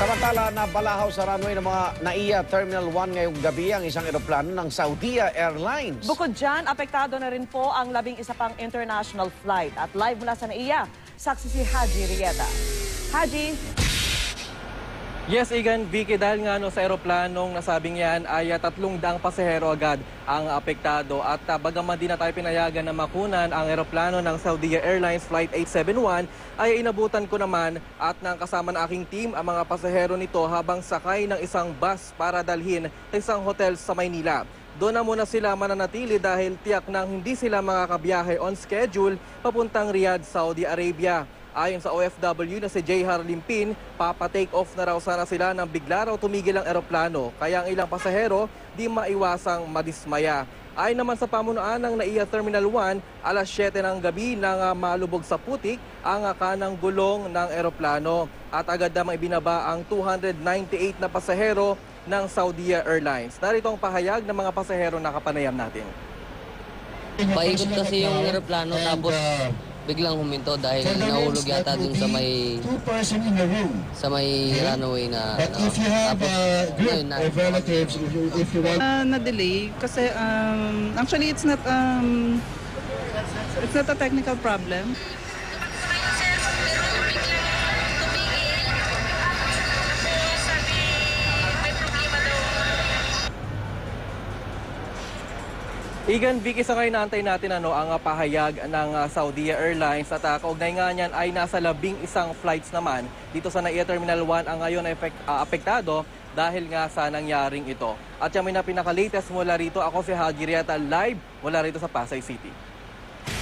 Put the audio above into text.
Samantala, nabalahaw sa runway ng mga NAIA Terminal 1 ngayong gabi ang isang eroplano ng Saudia Airlines. Bukod dyan, apektado na rin po ang 11 pang international flight. At live mula sa NAIA, saksi si Haji Rieta. Haji! Yes, Igan, Vicky, dahil nga sa aeroplanong nasabing yan ay 300 pasahero agad ang apektado. At bagaman din na tayo pinayagan na makunan ang aeroplano ng Saudia Airlines Flight 871, ay inabutan ko naman at nang kasama ng aking team ang mga pasahero nito habang sakay ng isang bus para dalhin sa isang hotel sa Maynila. Doon na muna sila mananatili dahil tiyak nang hindi sila makakabiyahe on schedule papuntang Riyadh, Saudi Arabia. Ayon sa OFW na si J. Harlimpin, papa-take off na raw sana sila nang bigla raw tumigil ang eroplano, kaya ang ilang pasahero di maiwasang madismaya. Ayon naman sa pamunuan ng NAIA Terminal 1, alas 7 ng gabi nang malubog sa putik ang kanang gulong ng eroplano at agad namang ibinaba ang 298 na pasahero ng Saudia Airlines. Narito ang pahayag ng mga pasahero na kapanayam natin. Paikot kasi yung eroplano tapos biglang huminto dahil nahulog yata dun sa may runway na tapos na-delay kasi actually it's not a technical problem. Igan, Vicky, sa ngayon naantay natin ang pahayag ng Saudia Airlines at kaugnay nga niyan ay nasa 11 flights naman dito sa NAIA Terminal 1 ang ngayon apektado dahil nga sa nangyaring ito. At yan may na pinaka-latest mula rito. Ako si Haji Rieta, live mula rito sa Pasay City.